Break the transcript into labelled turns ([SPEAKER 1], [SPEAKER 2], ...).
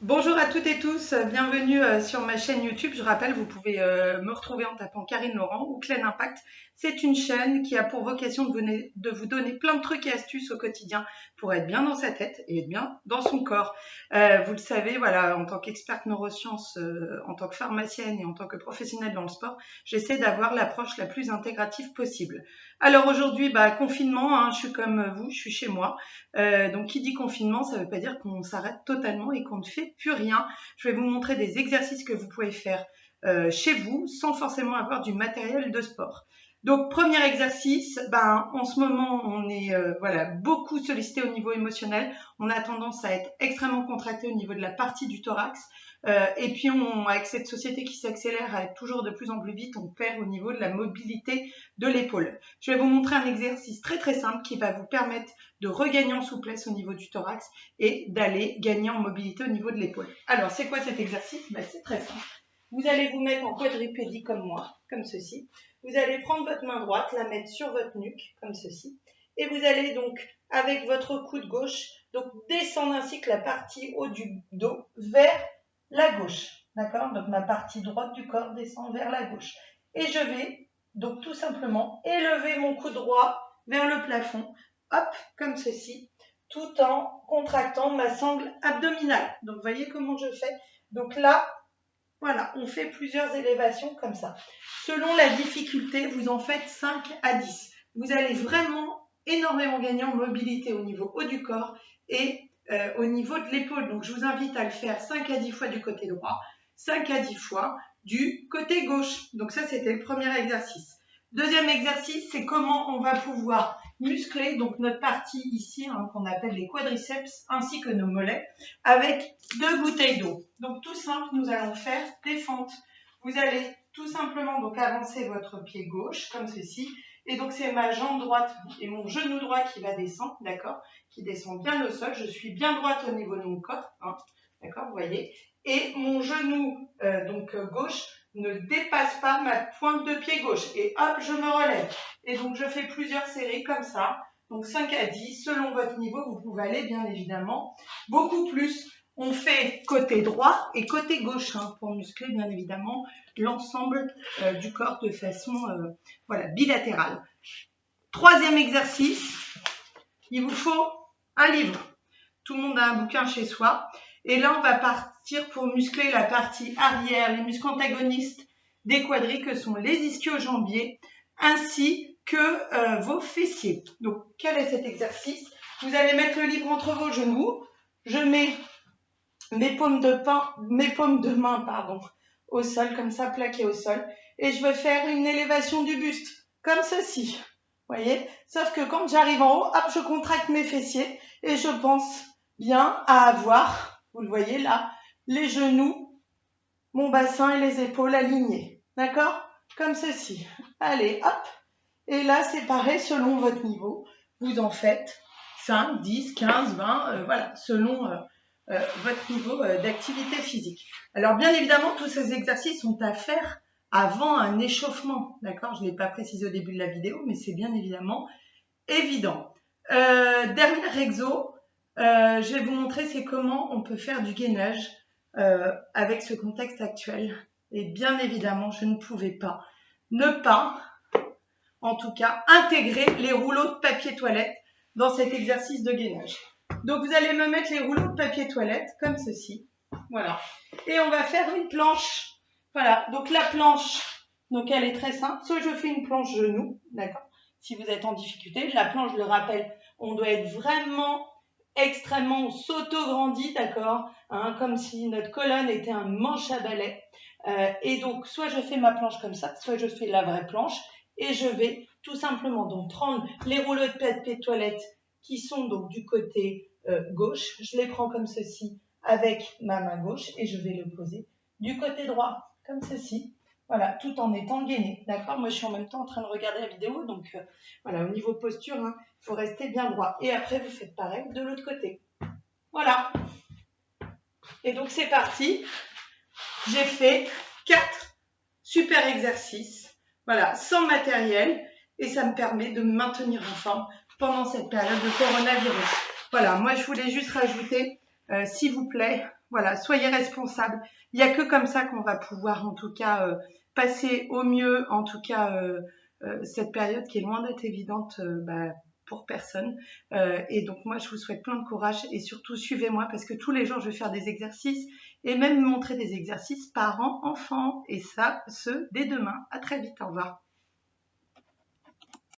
[SPEAKER 1] Bonjour à toutes et tous, bienvenue sur ma chaîne YouTube. Je rappelle, vous pouvez me retrouver en tapant Karine Laurent ou Klein Impact. C'est une chaîne qui a pour vocation de vous donner plein de trucs et astuces au quotidien pour être bien dans sa tête et être bien dans son corps. Vous le savez, voilà, en tant qu'experte neurosciences, en tant que pharmacienne et en tant que professionnelle dans le sport, j'essaie d'avoir l'approche la plus intégrative possible. Alors aujourd'hui, confinement, hein, je suis comme vous, je suis chez moi. Donc qui dit confinement, ça ne veut pas dire qu'on s'arrête totalement et qu'on ne fait plus rien. Je vais vous montrer des exercices que vous pouvez faire chez vous sans forcément avoir du matériel de sport. Donc premier exercice, en ce moment on est beaucoup sollicité au niveau émotionnel. On a tendance à être extrêmement contracté au niveau de la partie du thorax. Et puis avec cette société qui s'accélère à être toujours de plus en plus vite, on perd au niveau de la mobilité de l'épaule. Je vais vous montrer un exercice très très simple qui va vous permettre de regagner en souplesse au niveau du thorax et d'aller gagner en mobilité au niveau de l'épaule. Alors, c'est quoi cet exercice? C'est très simple. Vous allez vous mettre en quadripédie comme moi, comme ceci. Vous allez prendre votre main droite, la mettre sur votre nuque, comme ceci. Et vous allez donc, avec votre coude gauche, donc descendre ainsi que la partie haut du dos vers la gauche. D'accord? Donc ma partie droite du corps descend vers la gauche. Et je vais donc tout simplement élever mon coude droit vers le plafond, hop, comme ceci, tout en contractant ma sangle abdominale. Donc, vous voyez comment je fais? Donc là, voilà, on fait plusieurs élévations comme ça. Selon la difficulté, vous en faites 5 à 10. Vous allez vraiment énormément gagner en mobilité au niveau haut du corps et au niveau de l'épaule. Donc, je vous invite à le faire 5 à 10 fois du côté droit, 5 à 10 fois du côté gauche. Donc, ça, c'était le premier exercice. Deuxième exercice, c'est comment on va pouvoir muscler donc notre partie ici, qu'on appelle les quadriceps, ainsi que nos mollets, avec 2 bouteilles d'eau. Donc tout simple, nous allons faire des fentes. Vous allez tout simplement donc avancer votre pied gauche, comme ceci, et donc c'est ma jambe droite et mon genou droit qui va descendre, d'accord, qui descend bien au sol. Je suis bien droite au niveau de mon corps, hein, d'accord, vous voyez, et mon genou gauche ne dépasse pas ma pointe de pied gauche. Et hop, je me relève. Et donc, je fais plusieurs séries comme ça. Donc, 5 à 10, selon votre niveau, vous pouvez aller bien évidemment beaucoup plus. On fait côté droit et côté gauche pour muscler bien évidemment l'ensemble du corps de façon bilatérale. Troisième exercice, il vous faut un livre. Tout le monde a un bouquin chez soi. Et là, on va partir pour muscler la partie arrière, les muscles antagonistes des quadris que sont les ischio-jambiers, ainsi que vos fessiers. Donc, quel est cet exercice? Vous allez mettre le livre entre vos genoux. Je mets mes paumes de main au sol, comme ça, plaquées au sol. Et je vais faire une élévation du buste, comme ceci. Vous voyez? Sauf que quand j'arrive en haut, hop, je contracte mes fessiers et je pense bien à avoir, vous le voyez là, les genoux, mon bassin et les épaules alignés. D'accord? Comme ceci. Allez, hop. Et là, c'est pareil selon votre niveau. Vous en faites 5, 10, 15, 20, voilà, selon votre niveau d'activité physique. Alors, bien évidemment, tous ces exercices sont à faire avant un échauffement. D'accord? Je ne l'ai pas précisé au début de la vidéo, mais c'est bien évidemment évident. Dernier exo, je vais vous montrer c'est comment on peut faire du gainage avec ce contexte actuel. Et bien évidemment, je ne pouvais pas ne pas, en tout cas, intégrer les rouleaux de papier toilette dans cet exercice de gainage. Donc, vous allez me mettre les rouleaux de papier toilette comme ceci. Voilà. Et on va faire une planche. Voilà. Donc, la planche, donc elle est très simple. Soit je fais une planche genou, d'accord, si vous êtes en difficulté. La planche, je le rappelle, on doit être vraiment extrêmement s'auto-grandi, d'accord, comme si notre colonne était un manche à balai. Et donc, soit je fais ma planche comme ça, soit je fais la vraie planche. Et je vais tout simplement donc prendre les rouleaux de papier de toilette qui sont donc du côté gauche. Je les prends comme ceci avec ma main gauche et je vais le poser du côté droit, comme ceci. Voilà, tout en étant gainé. D'accord? Moi, je suis en même temps en train de regarder la vidéo, donc voilà, au niveau posture, il faut rester bien droit. Et après, vous faites pareil de l'autre côté. Voilà. Et donc, c'est parti. J'ai fait 4 super exercices, voilà, sans matériel, et ça me permet de me maintenir en forme pendant cette période de coronavirus. Voilà, moi, je voulais juste rajouter, s'il vous plaît, Voilà, soyez responsables. Il n'y a que comme ça qu'on va pouvoir en tout cas passer au mieux, en tout cas cette période qui est loin d'être évidente pour personne. Et donc moi, je vous souhaite plein de courage et surtout suivez-moi parce que tous les jours, je vais faire des exercices et même montrer des exercices parents-enfants. Et ça, dès demain. À très vite, au revoir.